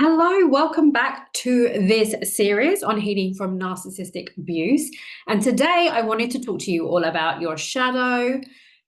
Hello, welcome back to this series on healing from narcissistic abuse. And today I wanted to talk to you all about your shadow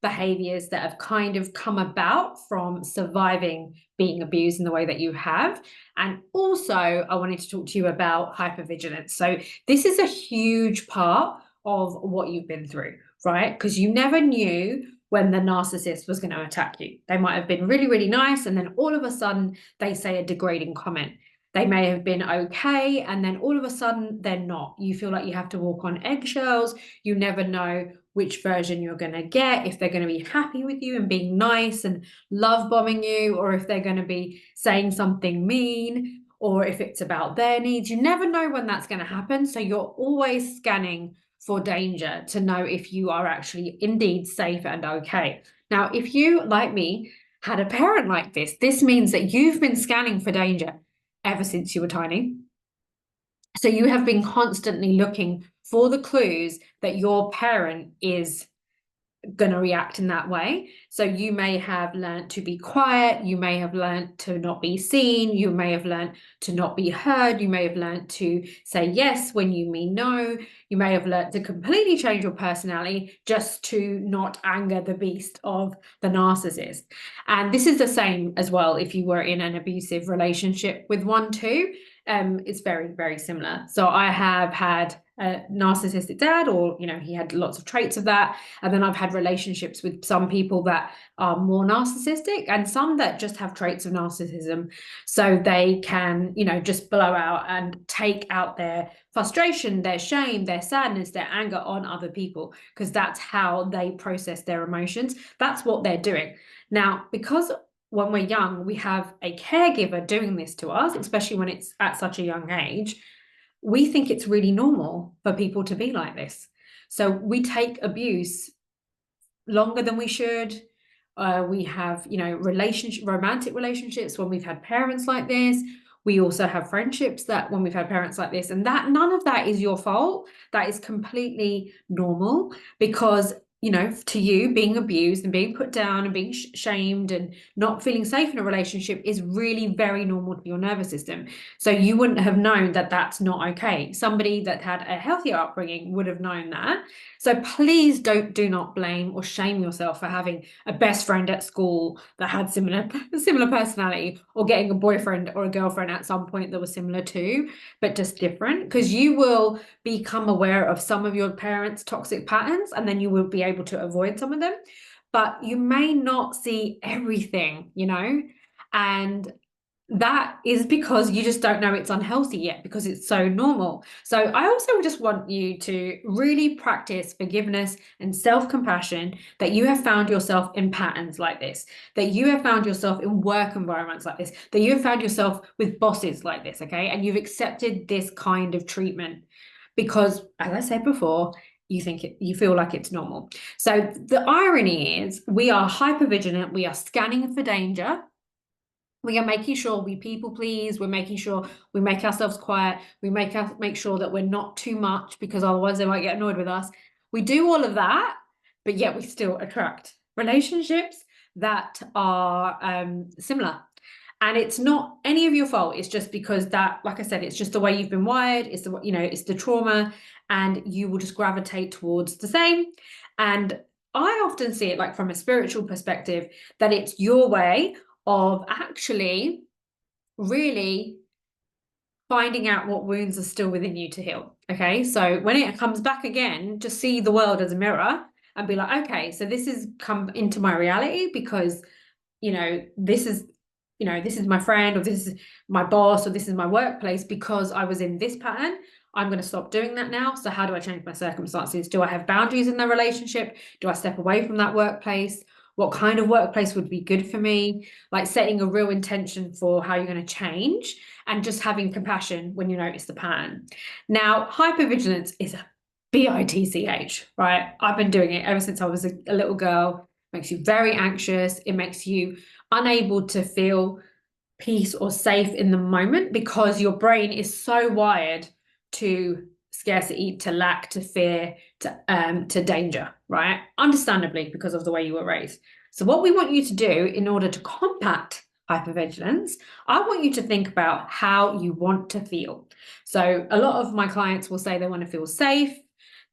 behaviors that have kind of come about from surviving being abused in the way that you have. And also, I wanted to talk to you about hypervigilance. So, this is a huge part of what you've been through, right? Because you never knew when the narcissist was going to attack you. They might have been really, really nice, and then all of a sudden they say a degrading comment. They may have been okay, and then all of a sudden they're not. You feel like you have to walk on eggshells. You never know which version you're going to get, if they're going to be happy with you and being nice and love bombing you, or if they're going to be saying something mean, or if it's about their needs. You never know when that's going to happen. So you're always scanning for danger to know if you are actually indeed safe and okay. Now, if you, like me, had a parent like this means that you've been scanning for danger ever since you were tiny. So you have been constantly looking for the clues that your parent is going to react in that way. So you may have learned to be quiet, you may have learned to not be seen, you may have learned to not be heard, you may have learned to say yes when you mean no, you may have learned to completely change your personality just to not anger the beast of the narcissist. And this is the same as well if you were in an abusive relationship with one too. It's very, very similar. So I have had a narcissistic dad, or he had lots of traits of that, and then I've had relationships with some people that are more narcissistic and some that just have traits of narcissism, so they can just blow out and take out their frustration, their shame, their sadness, their anger on other people, because that's how they process their emotions. That's what they're doing. Now, because when we're young, we have a caregiver doing this to us, especially when it's at such a young age, we think it's really normal for people to be like this. So we take abuse longer than we should. We have, romantic relationships when we've had parents like this. We also have friendships that when we've had parents like this, and that none of that is your fault. That is completely normal, because to you, being abused and being put down and being shamed and not feeling safe in a relationship is really very normal to your nervous system. So you wouldn't have known that that's not okay. Somebody that had a healthier upbringing would have known that. So please do not blame or shame yourself for having a best friend at school that had similar personality, or getting a boyfriend or a girlfriend at some point that was similar too, but just different, because you will become aware of some of your parents' toxic patterns, and then you will be able to avoid some of them. But you may not see everything, and that is because you just don't know it's unhealthy yet, because it's so normal. So I also just want you to really practice forgiveness and self-compassion, that you have found yourself in patterns like this, that you have found yourself in work environments like this, that you have found yourself with bosses like this, okay? And you've accepted this kind of treatment because, as I said before, you feel like it's normal. So the irony is, we are hyper vigilant, we are scanning for danger. We are making sure we people please. We're making sure we make ourselves quiet. We make sure that we're not too much, because otherwise they might get annoyed with us. We do all of that, but yet we still attract relationships that are similar. And it's not any of your fault. It's just because that, like I said, it's just the way you've been wired. It's it's the trauma, and you will just gravitate towards the same. And I often see it like from a spiritual perspective, that it's your way of actually really finding out what wounds are still within you to heal. Okay, so when it comes back again, just see the world as a mirror and be like, okay, so this has come into my reality because this is this is my friend, or this is my boss, or this is my workplace, because I was in this pattern. I'm going to stop doing that now. So how do I change my circumstances? Do I have boundaries in the relationship? Do I step away from that workplace? What kind of workplace would be good for me? Like setting a real intention for how you're going to change, and just having compassion when you notice the pattern. Now, hypervigilance is a BITCH, right? I've been doing it ever since I was a little girl. It makes you very anxious. It makes you unable to feel peace or safe in the moment, because your brain is so wired to scarcity, to lack, to fear, to danger, right? Understandably, because of the way you were raised. So what we want you to do in order to combat hypervigilance, I want you to think about how you want to feel. So a lot of my clients will say they want to feel safe,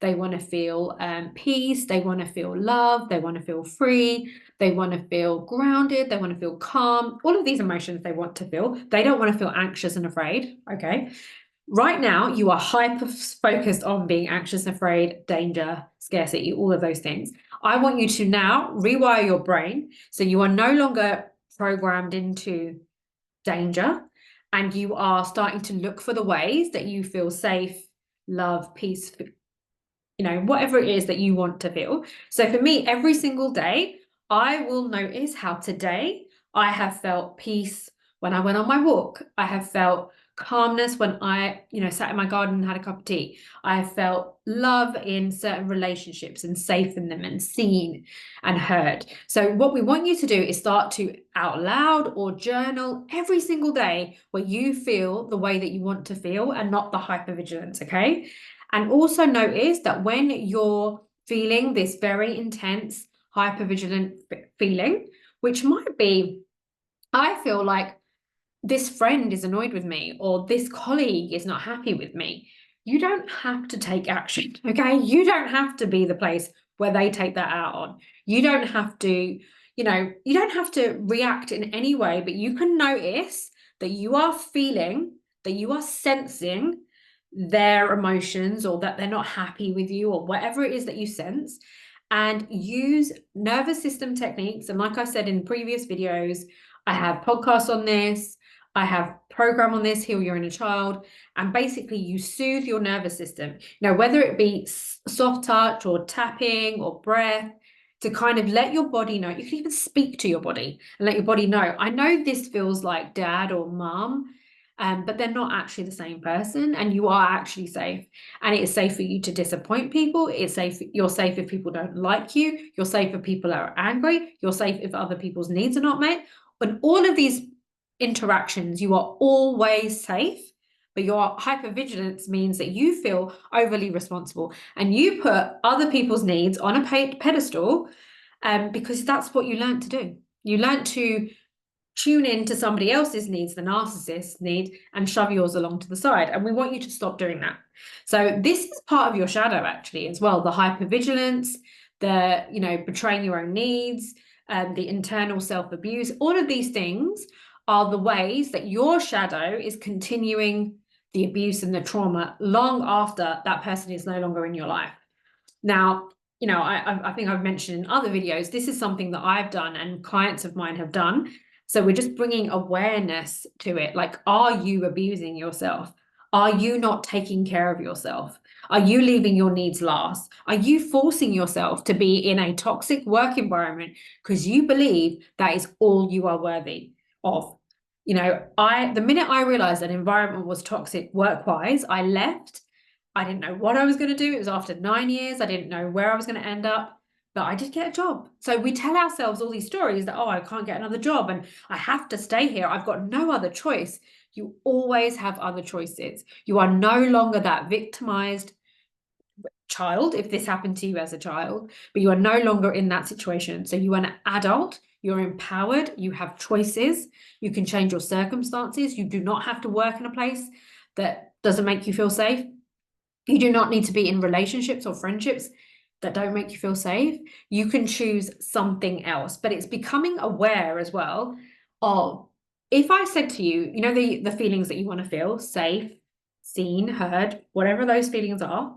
they want to feel peace, they want to feel love, they want to feel free, they want to feel grounded, they want to feel calm. All of these emotions they want to feel. They don't want to feel anxious and afraid, okay? Right now, you are hyper focused on being anxious, afraid, danger, scarcity, all of those things. I want you to now rewire your brain so you are no longer programmed into danger, and you are starting to look for the ways that you feel safe, love, peace, whatever it is that you want to feel. So for me, every single day, I will notice how today I have felt peace when I went on my walk. I have felt calmness when I, sat in my garden and had a cup of tea. I have felt love in certain relationships and safe in them and seen and heard. So what we want you to do is start to out loud or journal every single day where you feel the way that you want to feel and not the hypervigilance, okay? And also notice that when you're feeling this very intense hypervigilant feeling, which might be, I feel like this friend is annoyed with me or this colleague is not happy with me, you don't have to take action, okay? You don't have to be the place where they take that out on. You don't have to, you don't have to react in any way, but you can notice that you are feeling, that you are sensing their emotions or that they're not happy with you or whatever it is that you sense, and use nervous system techniques. And like I said in previous videos, I have podcasts on this, I have program on this, Heal Your Inner Child, and basically you soothe your nervous system. Whether it be soft touch or tapping or breath, to kind of let your body know. You can even speak to your body and let your body know, I know this feels like dad or mom, but they're not actually the same person, and you are actually safe. And it is safe for you to disappoint people. It's safe. You're safe if people don't like you. You're safe if people are angry. You're safe if other people's needs are not met. But all of these interactions, you are always safe. But your hypervigilance means that you feel overly responsible and you put other people's needs on a pedestal, because that's what you learned to do. You learned to tune in to somebody else's needs, the narcissist's need, and shove yours along to the side. And we want you to stop doing that. So this is part of your shadow actually as well, the hypervigilance, the, betraying your own needs, the internal self-abuse. All of these things are the ways that your shadow is continuing the abuse and the trauma long after that person is no longer in your life. Now, I think I've mentioned in other videos, this is something that I've done and clients of mine have done. So we're just bringing awareness to it. Like, are you abusing yourself? Are you not taking care of yourself? Are you leaving your needs last? Are you forcing yourself to be in a toxic work environment because you believe that is all you are worthy of? The minute I realized that environment was toxic work-wise, I left. I didn't know what I was going to do. It was after 9 years. I didn't know where I was going to end up, but I did get a job. So we tell ourselves all these stories that, I can't get another job and I have to stay here. I've got no other choice. You always have other choices. You are no longer that victimized child if this happened to you as a child, but you are no longer in that situation. So you are an adult. You're empowered. You have choices. You can change your circumstances. You do not have to work in a place that doesn't make you feel safe. You do not need to be in relationships or friendships that don't make you feel safe. You can choose something else, but it's becoming aware as well of, if I said to you, the feelings that you want to feel, safe, seen, heard, whatever those feelings are,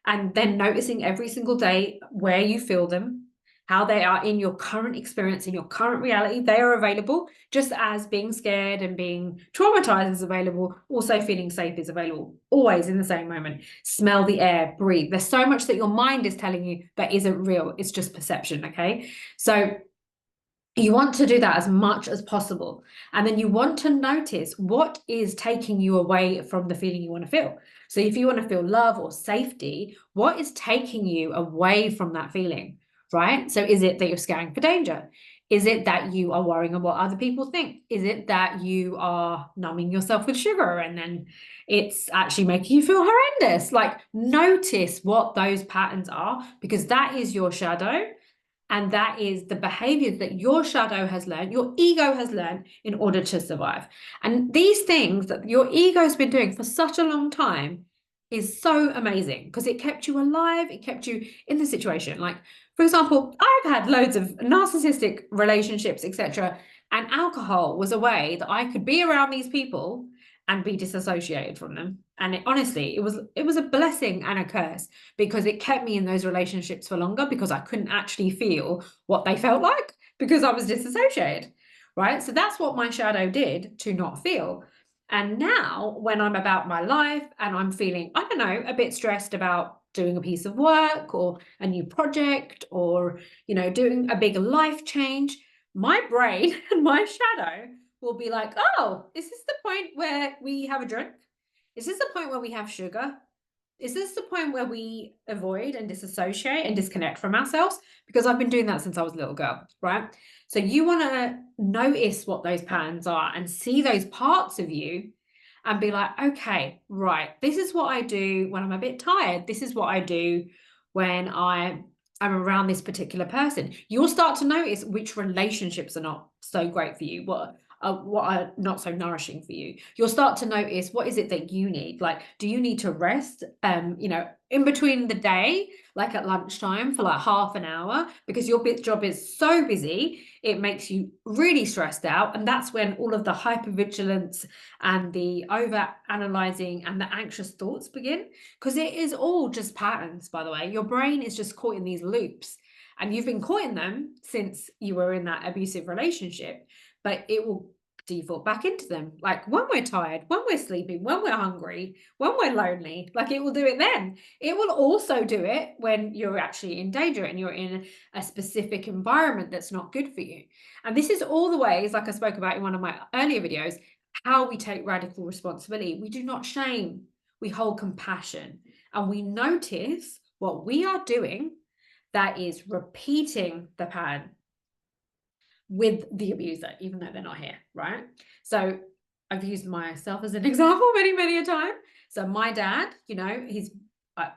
and then noticing every single day where you feel them, how they are in your current experience, in your current reality. They are available, just as being scared and being traumatized is available. Also feeling safe is available, always in the same moment. Smell the air, breathe. There's so much that your mind is telling you that isn't real. It's just perception, okay? So you want to do that as much as possible. And then you want to notice what is taking you away from the feeling you want to feel. So if you want to feel love or safety, what is taking you away from that feeling? Right? So is it that you're scaring for danger? Is it that you are worrying about what other people think? Is it that you are numbing yourself with sugar and then it's actually making you feel horrendous? Like, notice what those patterns are, because that is your shadow. And that is the behaviors that your shadow has learned, your ego has learned in order to survive. And these things that your ego's been doing for such a long time is so amazing because it kept you alive, it kept you in the situation. Like, for example, I've had loads of narcissistic relationships, etc. And alcohol was a way that I could be around these people and be disassociated from them. And honestly, it was a blessing and a curse because it kept me in those relationships for longer because I couldn't actually feel what they felt like because I was disassociated, right? So that's what my shadow did to not feel. And now when I'm about my life and I'm feeling, I don't know, a bit stressed about doing a piece of work or a new project or, doing a big life change, my brain and my shadow will be like, oh, is this the point where we have a drink? Is this the point where we have sugar? Is this the point where we avoid and disassociate and disconnect from ourselves? Because I've been doing that since I was a little girl, right? So you want to notice what those patterns are and see those parts of you and be like, okay, right, this is what I do when I'm a bit tired. This is what I do when I'm around this particular person. You'll start to notice which relationships are not so great for you, what are not so nourishing for you. You'll start to notice what is it that you need. Like, do you need to rest in between the day, like at lunchtime for like half an hour, because your job is so busy it makes you really stressed out. And that's when all of the hypervigilance and the over analyzing and the anxious thoughts begin, because it is all just patterns. By the way, your brain is just caught in these loops and you've been caught in them since you were in that abusive relationship, but it will default back into them. Like when we're tired, when we're sleeping, when we're hungry, when we're lonely, like it will do it then. It will also do it when you're actually in danger and you're in a specific environment that's not good for you. And this is all the ways, like I spoke about in one of my earlier videos, how we take radical responsibility. We do not shame, we hold compassion, and we notice what we are doing that is repeating the pattern with the abuser, even though they're not here, right? So I've used myself as an example many, many a time. So my dad, he's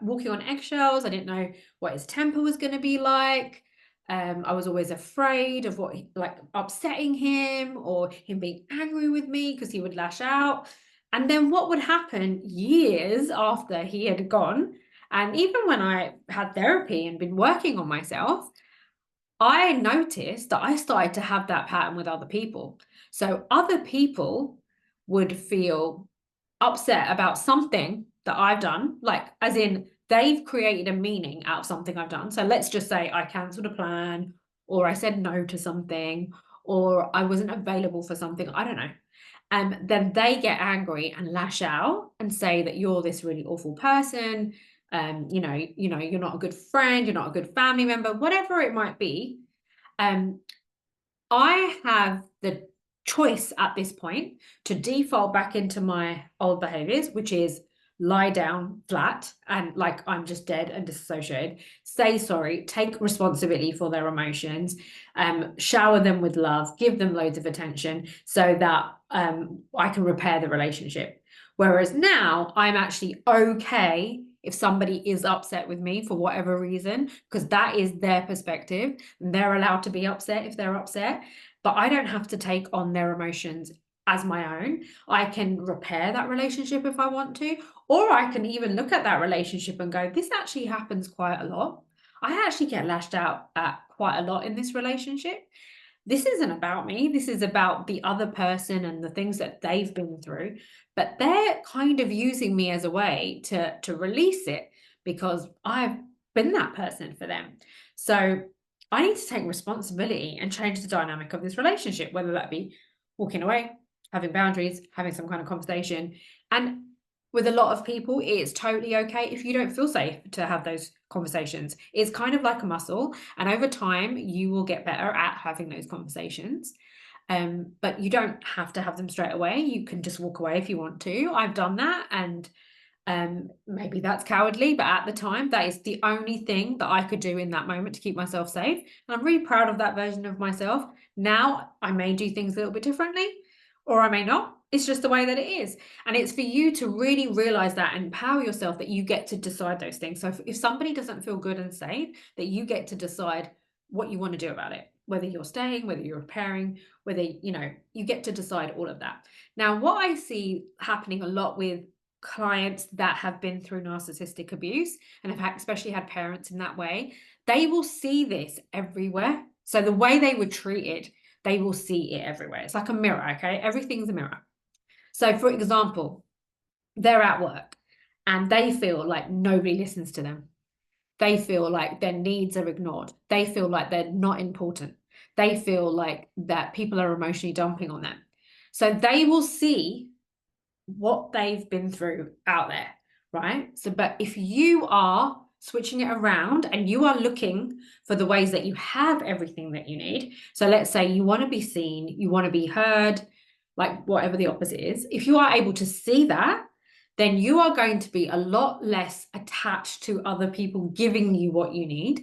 walking on eggshells. I didn't know what his temper was going to be like. I was always afraid of like upsetting him or him being angry with me because he would lash out. And then what would happen years after he had gone, and even when I had therapy and been working on myself, I noticed that I started to have that pattern with other people. So other people would feel upset about something that I've done, like as in they've created a meaning out of something I've done. So let's just say I cancelled a plan, or I said no to something, or I wasn't available for something, I don't know. And then they get angry and lash out and say that you're this really awful person, you're not a good friend, you're not a good family member, whatever it might be. I have the choice at this point to default back into my old behaviors, which is lie down flat and like I'm just dead and disassociated, say sorry, take responsibility for their emotions, shower them with love, give them loads of attention so that I can repair the relationship. Whereas now I'm actually okay if somebody is upset with me for whatever reason, because that is their perspective. They're allowed to be upset if they're upset, but I don't have to take on their emotions as my own. I can repair that relationship if I want to, or I can even look at that relationship and go, this actually happens quite a lot. I actually get lashed out at quite a lot in this relationship. This isn't about me. This is about the other person and the things that they've been through. But they're kind of using me as a way to release it because I've been that person for them. So I need to take responsibility and change the dynamic of this relationship, whether that be walking away, having boundaries, having some kind of conversation. And with a lot of people, it's totally okay if you don't feel safe to have those conversations. It's kind of like a muscle, and over time you will get better at having those conversations. But you don't have to have them straight away. You can just walk away if you want to. I've done that, and maybe that's cowardly, but at the time that is the only thing that I could do in that moment to keep myself safe. And I'm really proud of that version of myself. Now I may do things a little bit differently, or I may not. It's just the way that it is. And it's for you to really realize that and empower yourself that you get to decide those things. So if somebody doesn't feel good and safe, that you get to decide what you want to do about it, whether you're staying, whether you're repairing, whether, you get to decide all of that. Now, what I see happening a lot with clients that have been through narcissistic abuse and have especially had parents in that way, they will see this everywhere. So the way they were treated, they will see it everywhere. It's like a mirror, okay? Everything's a mirror. So for example, they're at work and they feel like nobody listens to them. They feel like their needs are ignored. They feel like they're not important. They feel like that people are emotionally dumping on them. So they will see what they've been through out there, right? So, but if you are switching it around and you are looking for the ways that you have everything that you need. So let's say you want to be seen, you want to be heard, like whatever the opposite is. If you are able to see that, then you are going to be a lot less attached to other people giving you what you need.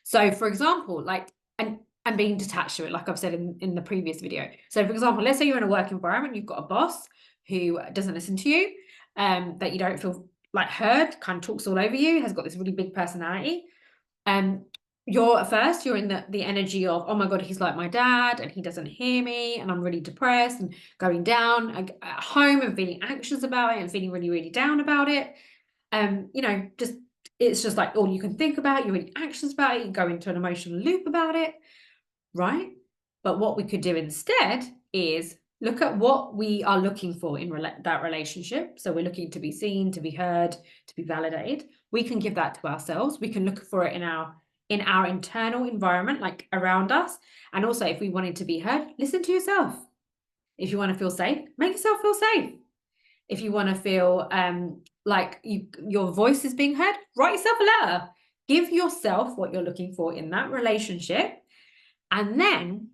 So for example, like, and being detached to it, like I've said in the previous video. So for example, let's say you're in a work environment, you've got a boss who doesn't listen to you, that you don't feel like heard, kind of talks all over you, has got this really big personality. You're in the energy of, oh my God, he's like my dad and he doesn't hear me and I'm really depressed and going down at home and feeling anxious about it and feeling really, really down about it. It's just like all you can think about, you're really anxious about it, you go into an emotional loop about it, right? But what we could do instead is look at what we are looking for in that relationship. So we're looking to be seen, to be heard, to be validated. We can give that to ourselves. We can look for it in our internal environment, like around us. And also, if we wanted to be heard, listen to yourself. If you want to feel safe, make yourself feel safe. If you want to feel like your voice is being heard, write yourself a letter. Give yourself what you're looking for in that relationship. And then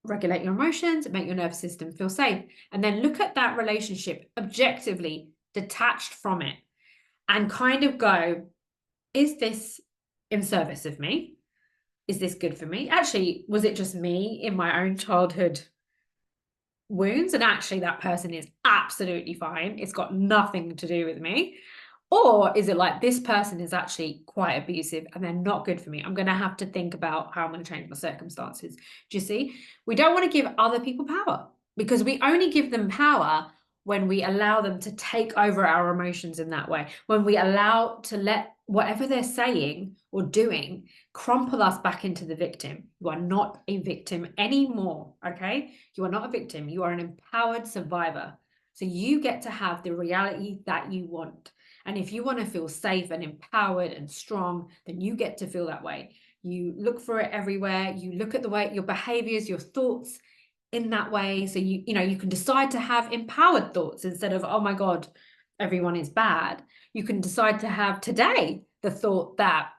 regulate your emotions, make your nervous system feel safe. And then look at that relationship objectively, detached from it, and kind of go, is this in service of me? Is this good for me? Actually, was it just me in my own childhood wounds? And actually, that person is absolutely fine. It's got nothing to do with me. Or is it like this person is actually quite abusive and they're not good for me? I'm going to have to think about how I'm going to change my circumstances. Do you see? We don't want to give other people power because we only give them power when we allow them to take over our emotions in that way. When we allow to let whatever they're saying or doing crumple us back into the victim. You are not a victim anymore, okay? You are not a victim. You are an empowered survivor. So you get to have the reality that you want. And if you want to feel safe and empowered and strong, then you get to feel that way. You look for it everywhere. You look at the way your behaviors, your thoughts in that way. So you can decide to have empowered thoughts instead of, oh my God, everyone is bad. You can decide to have today the thought that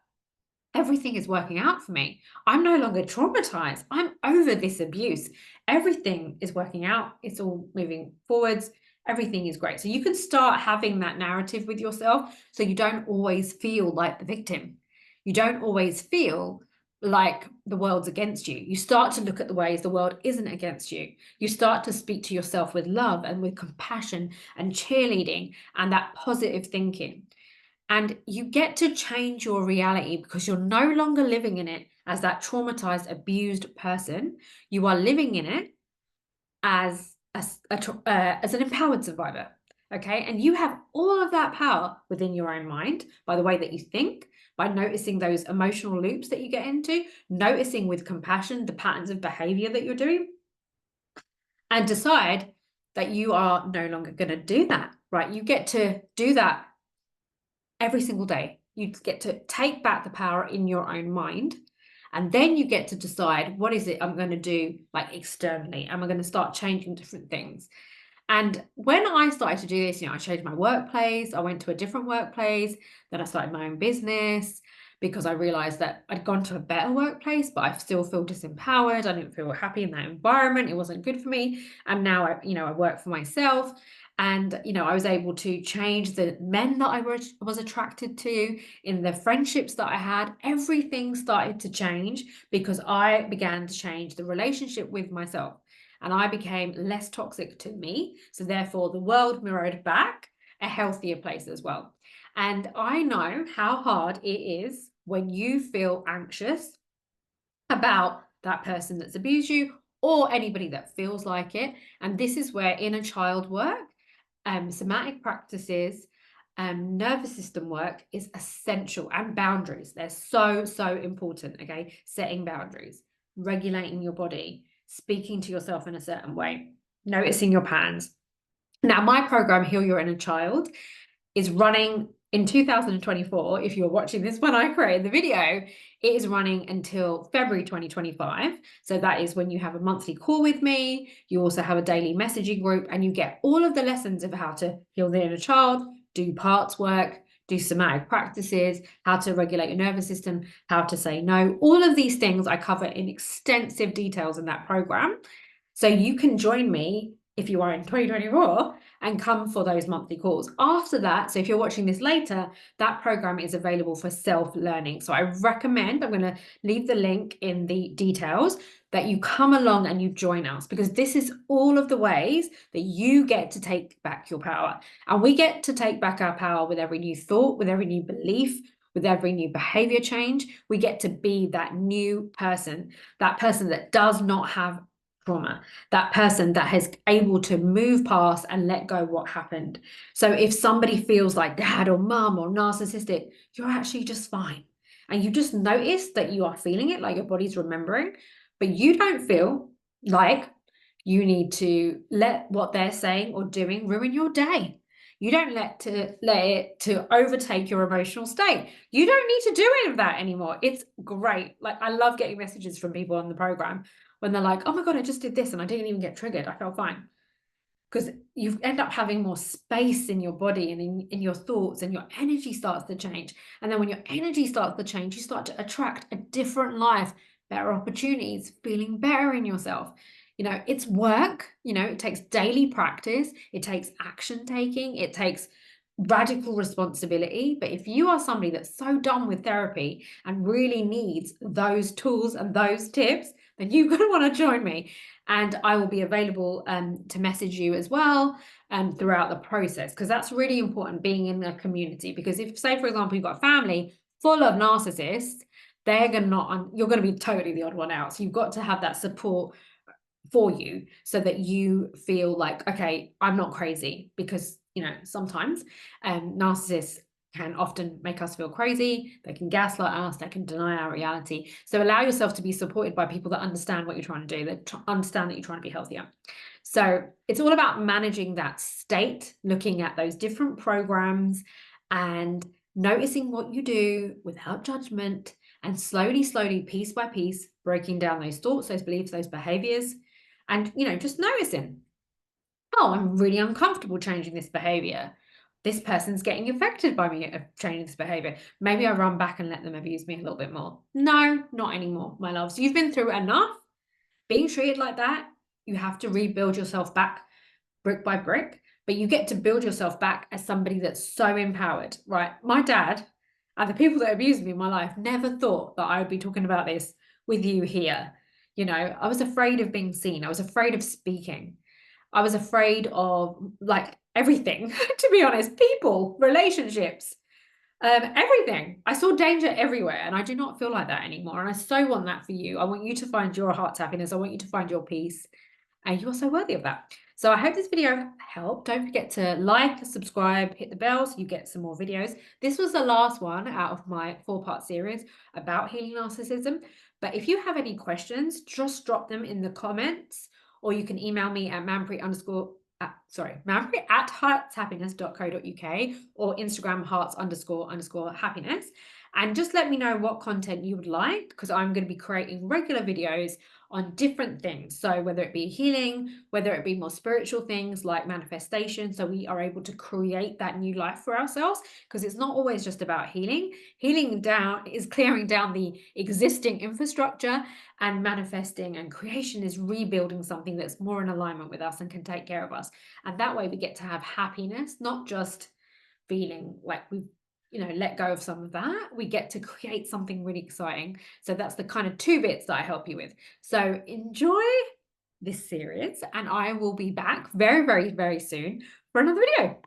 everything is working out for me. I'm no longer traumatized. I'm over this abuse. Everything is working out. It's all moving forwards. Everything is great. So you can start having that narrative with yourself so you don't always feel like the victim. You don't always feel like the world's against you. You start to look at the ways the world isn't against you. You start to speak to yourself with love and with compassion and cheerleading and that positive thinking. And you get to change your reality because you're no longer living in it as that traumatized, abused person. You are living in it as an empowered survivor, okay? And you have all of that power within your own mind by the way that you think, by noticing those emotional loops that you get into, noticing with compassion the patterns of behavior that you're doing, and decide that you are no longer going to do that, right? You get to do that every single day. You get to take back the power in your own mind. And then you get to decide, what is it I'm going to do like externally? Am I going to start changing different things? And when I started to do this, I changed my workplace. I went to a different workplace. Then I started my own business because I realized that I'd gone to a better workplace, but I still feel disempowered. I didn't feel happy in that environment. It wasn't good for me. And now I work for myself. And, I was able to change the men that I was attracted to, in the friendships that I had. Everything started to change because I began to change the relationship with myself. And I became less toxic to me. So therefore, the world mirrored back a healthier place as well. And I know how hard it is when you feel anxious about that person that's abused you or anybody that feels like it. And this is where inner child work, somatic practices, nervous system work is essential, and boundaries. They're so, so important. Okay. Setting boundaries, regulating your body, speaking to yourself in a certain way, noticing your patterns. Now, my program, Heal Your Inner Child, is running in 2024. If you're watching this when I created the video, it is running until February 2025. So that is when you have a monthly call with me. You also have a daily messaging group, and you get all of the lessons of how to heal the inner child, do parts work, do somatic practices, how to regulate your nervous system, how to say no. All of these things I cover in extensive details in that program. So you can join me if you are in 2024 and come for those monthly calls. After that, so if you're watching this later, that program is available for self-learning. So I recommend, I'm going to leave the link in the details, that you come along and you join us, because this is all of the ways that you get to take back your power. And we get to take back our power with every new thought, with every new belief, with every new behavior change. We get to be that new person, that person that does not have trauma, that person that is able to move past and let go what happened. So if somebody feels like dad or mum or narcissistic, you're actually just fine. And you just notice that you are feeling it, like your body's remembering, but you don't feel like you need to let what they're saying or doing ruin your day. You don't let it to overtake your emotional state. You don't need to do any of that anymore. It's great. Like, I love getting messages from people on the program when they're like, oh my God, I just did this and I didn't even get triggered. I felt fine. Because you end up having more space in your body and in your thoughts, and your energy starts to change. And then when your energy starts to change, you start to attract a different life, better opportunities, feeling better in yourself. It's work. It takes daily practice. It takes action taking. It takes radical responsibility. But if you are somebody that's so done with therapy and really needs those tools and those tips, then you're going to want to join me. And I will be available to message you as well throughout the process, because that's really important, being in a community. Because if, say, for example, you've got a family full of narcissists, you're going to be totally the odd one out. So you've got to have that support for you, so that you feel like, okay, I'm not crazy. Because sometimes narcissists can often make us feel crazy. They can gaslight us, they can deny our reality. So allow yourself to be supported by people that understand what you're trying to do, that understand that you're trying to be healthier. So it's all about managing that state, looking at those different programs and noticing what you do without judgment, and slowly, piece by piece, breaking down those thoughts, those beliefs, those behaviors, and just noticing, oh, I'm really uncomfortable changing this behavior. This person's getting affected by me changing this behavior. Maybe I run back and let them abuse me a little bit more. No, not anymore, my loves. You've been through enough being treated like that. You have to rebuild yourself back brick by brick, but you get to build yourself back as somebody that's so empowered, right? My dad and the people that abused me in my life never thought that I would be talking about this with you here. I was afraid of being seen. I was afraid of speaking. I was afraid of, like, everything, to be honest, people, relationships, everything. I saw danger everywhere, and I do not feel like that anymore. And I so want that for you. I want you to find your heart's happiness. I want you to find your peace, and you are so worthy of that. So I hope this video helped. Don't forget to like, subscribe, hit the bell so you get some more videos. This was the last one out of my 4-part series about healing narcissism. But if you have any questions, just drop them in the comments, or you can email me at Manpreet at heartshappiness.co.uk, or Instagram hearts__happiness. And just let me know what content you would like, because I'm going to be creating regular videos on different things. So whether it be healing, whether it be more spiritual things like manifestation, so we are able to create that new life for ourselves, because it's not always just about healing. Healing down is clearing down the existing infrastructure, and manifesting and creation is rebuilding something that's more in alignment with us and can take care of us. And that way we get to have happiness, not just feeling like we've let go of some of that. We get to create something really exciting. So that's the kind of 2 bits that I help you with. So enjoy this series, and I will be back very, very, very soon for another video.